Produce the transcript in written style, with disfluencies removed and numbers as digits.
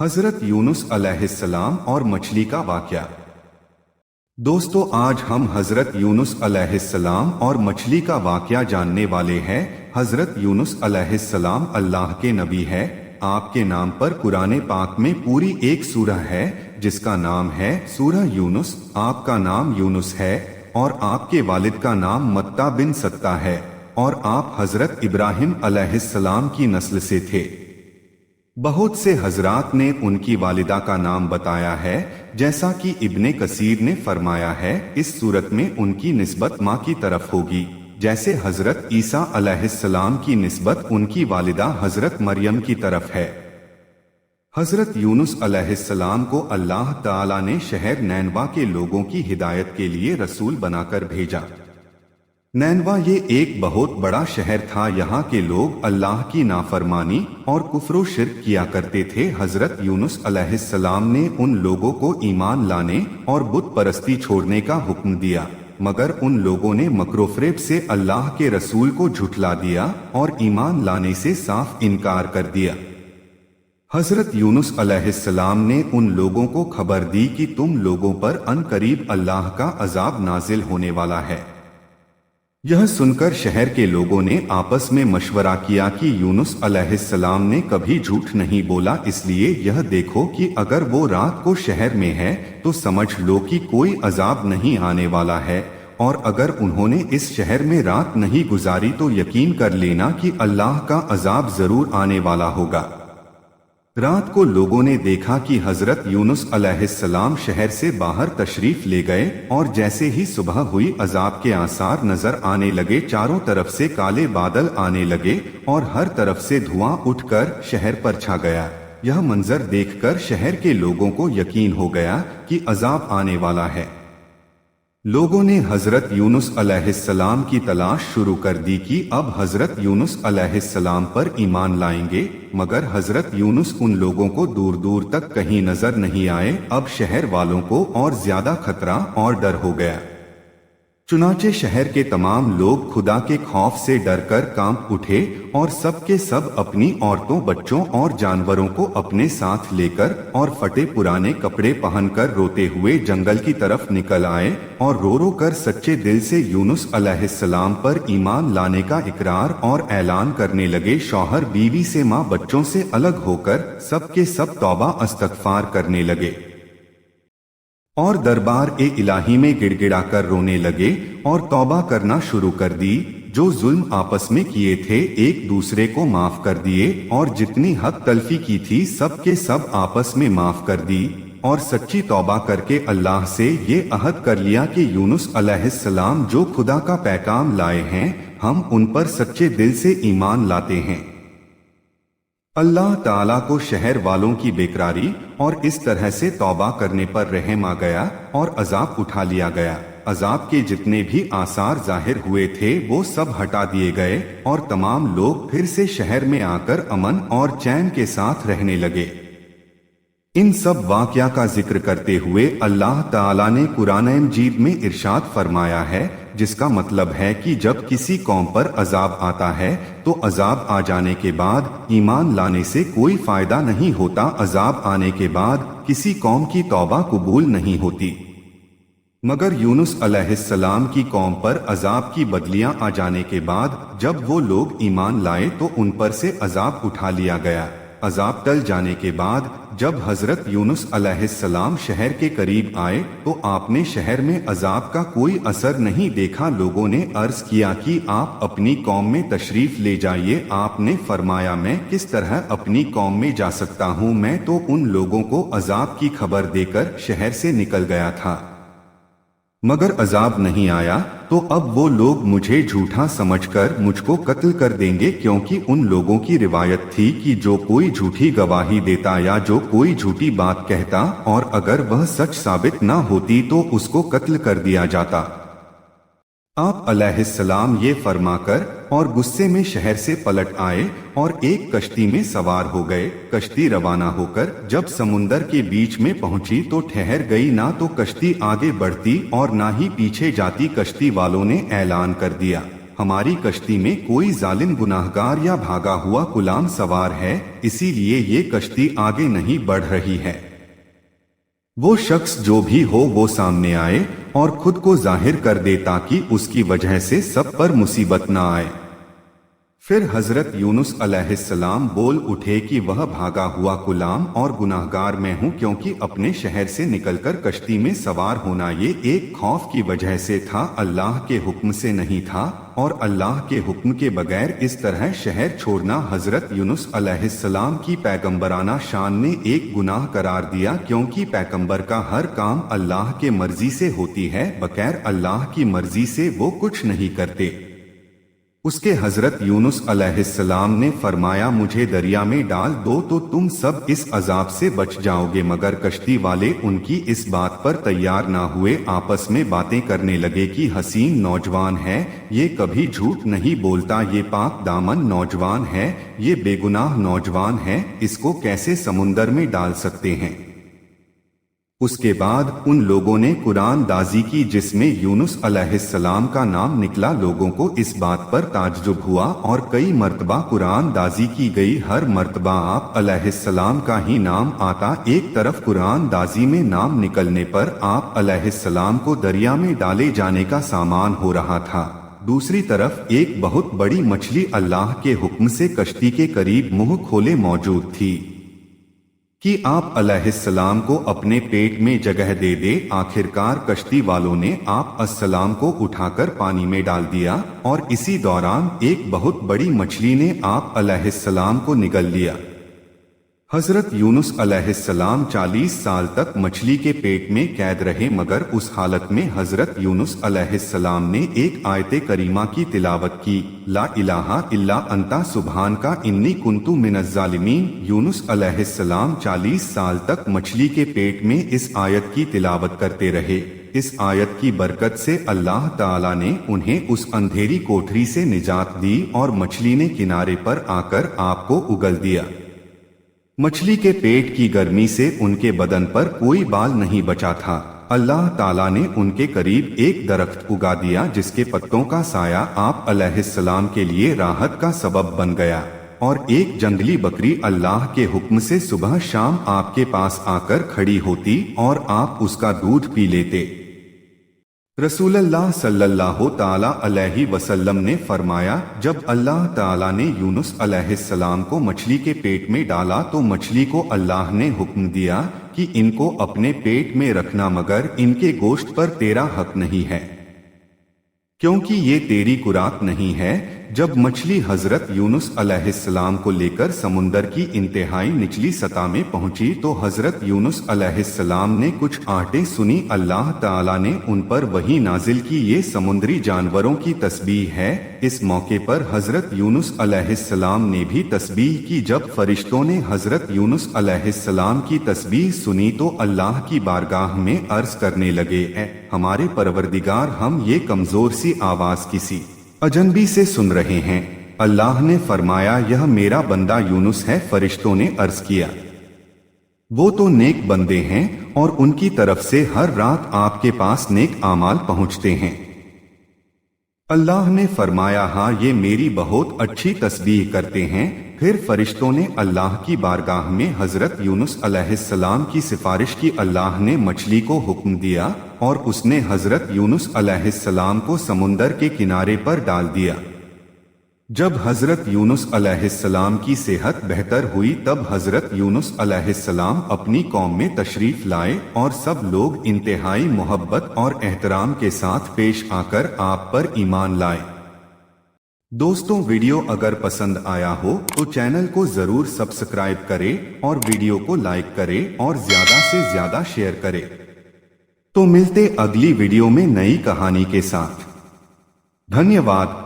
हजरत यूनुस अलैहिस्सलाम और मछली का वाकया। दोस्तों, आज हम हजरत यूनुस अलैहिस्सलाम और मछली का वाकया जानने वाले हैं। हजरत यूनुस अलैहिस्सलाम अल्लाह के नबी है। आपके नाम पर कुरान पाक में पूरी एक सूरह है जिसका नाम है सूरह यूनुस। आपका नाम यूनुस है और आपके वालिद का नाम मत्ता बिन सत्ता है और आप हजरत इब्राहिम अलैहिस्सलाम की नस्ल से थे। बहुत से हजरात ने उनकी वालिदा का नाम बताया है, जैसा कि इब्ने कसीर ने फरमाया है इस सूरत में उनकी निस्बत माँ की तरफ होगी, जैसे हजरत ईसा अलैहिस्सलाम की निस्बत उनकी वालिदा हजरत मरियम की तरफ है। हजरत यूनुस अलैहिस्सलाम को अल्लाह ताला ने शहर नैनवा के लोगों की हिदायत के लिए रसूल बनाकर भेजा। नैनवा ये एक बहुत बड़ा शहर था। यहाँ के लोग अल्लाह की नाफरमानी और कुफ्र शिर्क किया करते थे। हजरत यूनुस अलैहिस्सलाम ने उन लोगों को ईमान लाने और बुत परस्ती छोड़ने का हुक्म दिया, मगर उन लोगों ने मकरोफरेब से अल्लाह के रसूल को झुठला दिया और ईमान लाने से साफ इनकार कर दिया। हजरत यूनुस अलैहिस्सलाम ने उन लोगों को खबर दी कि तुम लोगों पर अनकरीब अल्लाह का अजाब नाजिल होने वाला है। यह सुनकर शहर के लोगों ने आपस में मशवरा किया कि यूनुस अलैहिस्सलाम ने कभी झूठ नहीं बोला, इसलिए यह देखो कि अगर वो रात को शहर में है तो समझ लो कि कोई अजाब नहीं आने वाला है, और अगर उन्होंने इस शहर में रात नहीं गुजारी तो यकीन कर लेना कि अल्लाह का अजाब जरूर आने वाला होगा। रात को लोगों ने देखा कि हजरत यूनुस अलैहिस्सलाम शहर से बाहर तशरीफ ले गए और जैसे ही सुबह हुई अजाब के आसार नजर आने लगे। चारों तरफ से काले बादल आने लगे और हर तरफ से धुआं उठकर शहर पर छा गया। यह मंजर देखकर शहर के लोगों को यकीन हो गया कि अजाब आने वाला है। लोगों ने हजरत यूनुस अलैहिस्सलाम की तलाश शुरू कर दी कि अब हजरत यूनुस अलैहिस्सलाम पर ईमान लाएंगे, मगर हजरत यूनुस उन लोगों को दूर दूर तक कहीं नजर नहीं आए। अब शहर वालों को और ज्यादा खतरा और डर हो गया। चुनाचे शहर के तमाम लोग खुदा के खौफ से डरकर कांप उठे और सब के सब अपनी औरतों, बच्चों और जानवरों को अपने साथ लेकर और फटे पुराने कपड़े पहनकर रोते हुए जंगल की तरफ निकल आए और रो रो कर सच्चे दिल से यूनुस अलैहिस्सलाम पर ईमान लाने का इकरार और ऐलान करने लगे। शौहर बीवी से, माँ बच्चों से अलग होकर सब के सब तौबा इस्तग़फ़ार करने लगे और दरबार ए इलाही में गिड़गिड़ाकर रोने लगे और तौबा करना शुरू कर दी। जो जुल्म आपस में किए थे एक दूसरे को माफ कर दिए और जितनी हक तलफी की थी सब के सब आपस में माफ कर दी और सच्ची तौबा करके अल्लाह से ये अहद कर लिया कि यूनुस अलैहिस्सलाम जो खुदा का पैगाम लाए हैं हम उन पर सच्चे दिल से ईमान लाते हैं। अल्लाह ताला को शहर वालों की बेकरारी और इस तरह से तौबा करने पर रहम आ गया और अजाब उठा लिया गया। अजाब के जितने भी आसार जाहिर हुए थे वो सब हटा दिए गए और तमाम लोग फिर से शहर में आकर अमन और चैन के साथ रहने लगे। इन सब वाकया का जिक्र करते हुए अल्लाह ताला ने कुरान मजीद में इरशाद फरमाया है, जिसका मतलब है कि जब किसी कौम पर अजाब आता है तो अजाब आ जाने के बाद ईमान लाने से कोई फायदा नहीं होता। अजाब आने के बाद किसी कौम की तौबा कबूल नहीं होती, मगर यूनुस अलैहिस्सलाम की कौम पर अजाब की बदलियां आ जाने के बाद जब वो लोग ईमान लाए तो उन पर से अजाब उठा लिया गया। अजाब टल जाने के बाद जब हजरत यूनुस अलैहिस्सलाम शहर के करीब आए तो आपने शहर में अजाब का कोई असर नहीं देखा। लोगों ने अर्ज किया कि आप अपनी कौम में तशरीफ ले जाइए। आपने फरमाया, मैं किस तरह अपनी कौम में जा सकता हूँ, मैं तो उन लोगों को अजाब की खबर देकर शहर से निकल गया था, मगर अजाब नहीं आया, तो अब वो लोग मुझे झूठा समझकर मुझको कत्ल कर देंगे, क्योंकि उन लोगों की रिवायत थी कि जो कोई झूठी गवाही देता या जो कोई झूठी बात कहता और अगर वह सच साबित ना होती तो उसको कत्ल कर दिया जाता। आप अलैहिस्सलाम ये फरमाकर और गुस्से में शहर से पलट आए और एक कश्ती में सवार हो गए। कश्ती रवाना होकर जब समुंदर के बीच में पहुंची तो ठहर गई, ना तो कश्ती आगे बढ़ती और ना ही पीछे जाती। कश्ती वालों ने ऐलान कर दिया, हमारी कश्ती में कोई जालिम गुनाहगार या भागा हुआ गुलाम सवार है, इसीलिए ये कश्ती आगे नहीं बढ़ रही है। वो शख्स जो भी हो वो सामने आए और खुद को जाहिर कर दे ताकि उसकी वजह से सब पर मुसीबत न आए। फिर हजरत यूनुस अलैहिस्सलाम बोल उठे कि वह भागा हुआ गुलाम और गुनाहगार मैं हूँ, क्योंकि अपने शहर से निकलकर कश्ती में सवार होना ये एक खौफ की वजह से था, अल्लाह के हुक्म से नहीं था, और अल्लाह के हुक्म के बगैर इस तरह शहर छोड़ना हजरत यूनुस अलैहिस्सलाम की पैगंबराना शान ने एक गुनाह करार दिया, क्योंकि पैगंबर का हर काम अल्लाह के मर्जी से होती है, बगैर अल्लाह की मर्जी से वो कुछ नहीं करते। उसके हजरत यूनुस अलैहिस्सलाम ने फरमाया मुझे दरिया में डाल दो तो तुम सब इस अजाब से बच जाओगे, मगर कश्ती वाले उनकी इस बात पर तैयार ना हुए। आपस में बातें करने लगे कि हसीन नौजवान है, ये कभी झूठ नहीं बोलता, ये पाक दामन नौजवान है, ये बेगुनाह नौजवान है, इसको कैसे समुंदर में डाल सकते हैं। उसके बाद उन लोगों ने कुरान दाजी की जिसमें यूनुस अलैहिस्सलाम का नाम निकला। लोगों को इस बात पर ताज्जुब हुआ और कई मर्तबा कुरान दाजी की गई, हर मर्तबा आप अलैहिस्सलाम का ही नाम आता। एक तरफ कुरान दाजी में नाम निकलने पर आप अलैहिस्सलाम को दरिया में डाले जाने का सामान हो रहा था, दूसरी तरफ एक बहुत बड़ी मछली अल्लाह के हुक्म से कश्ती के करीब मुंह खोले मौजूद थी कि आप अलैहिस्सलाम को अपने पेट में जगह दे दे। आखिरकार कश्ती वालों ने आप अस्सलाम को उठाकर पानी में डाल दिया और इसी दौरान एक बहुत बड़ी मछली ने आप अलैहिस्सलाम को निगल लिया। हजरत यूनुस अलैहिस्सलाम 40 साल तक मछली के पेट में कैद रहे, मगर उस हालत में हजरत यूनुस अलैहिस्सलाम ने एक आयते करीमा की तिलावत की, ला इलाहा इल्ला अंता सुबहान का इन्नी कुंतु मिनज़ ज़ालिमीन। यूनुस अलैहिस्सलाम 40 साल तक मछली के पेट में इस आयत की तिलावत करते रहे। इस आयत की बरकत से अल्लाह ताला ने उन्हें उस अंधेरी कोठरी से निजात दी और मछली ने किनारे पर आकर आपको उगल दिया। मछली के पेट की गर्मी से उनके बदन पर कोई बाल नहीं बचा था। अल्लाह ताला ने उनके करीब एक दरख्त उगा दिया जिसके पत्तों का साया आप अलैहिस्सलाम के लिए राहत का सबब बन गया, और एक जंगली बकरी अल्लाह के हुक्म से सुबह शाम आपके पास आकर खड़ी होती और आप उसका दूध पी लेते। रसूलुल्लाह सल्लल्लाहु ताला अलैहि वसल्लम ने फरमाया, जब अल्लाह ताला ने यूनुस अलैहिस्सलाम को मछली के पेट में डाला तो मछली को अल्लाह ने हुक्म दिया कि इनको अपने पेट में रखना, मगर इनके गोश्त पर तेरा हक नहीं है, क्योंकि ये तेरी खुराक नहीं है। जब मछली हजरत यूनुस अलैहिस्सलाम को लेकर समुंदर की इंतहाई निचली सतह में पहुंची तो हजरत यूनुस अलैहिस्सलाम ने कुछ आहटें सुनी। अल्लाह ताला ने उन पर वही नाजिल की, ये समुद्री जानवरों की तस्बीह है। इस मौके पर हजरत यूनुस अलैहिस्सलाम ने भी तस्बीह की। जब फरिश्तों ने हजरत यूनुस अलैहिस्सलाम की तस्बीह सुनी तो अल्लाह की बारगाह में अर्ज करने लगे, ऐ हमारे परवरदिगार, हम ये कमजोर सी आवाज किसी अजनबी से सुन रहे हैं। अल्लाह ने फरमाया, यह मेरा बंदा यूनुस है। फरिश्तों ने अर्ज किया, वो तो नेक बंदे हैं और उनकी तरफ से हर रात आपके पास नेक आमाल पहुंचते हैं। अल्लाह ने फरमाया, हाँ ये मेरी बहुत अच्छी तस्बीह करते हैं। फिर फरिश्तों ने अल्लाह की बारगाह में हजरत यूनुस अलैहिस्सलाम की सिफारिश की। अल्लाह ने मछली को हुक्म दिया और उसने हजरत यूनुस अलैहिस्सलाम को समुंदर के किनारे पर डाल दिया। जब हजरत यूनुस अलैहिस्सलाम की सेहत बेहतर हुई तब हजरत यूनुस अलैहिस्सलाम अपनी कौम में तशरीफ लाए और सब लोग इंतहाई मोहब्बत और एहतराम के साथ पेश आकर आप पर ईमान लाए। दोस्तों, वीडियो अगर पसंद आया हो तो चैनल को जरूर सब्सक्राइब करें और वीडियो को लाइक करें और ज्यादा से ज्यादा शेयर करें। तो मिलते अगली वीडियो में नई कहानी के साथ। धन्यवाद।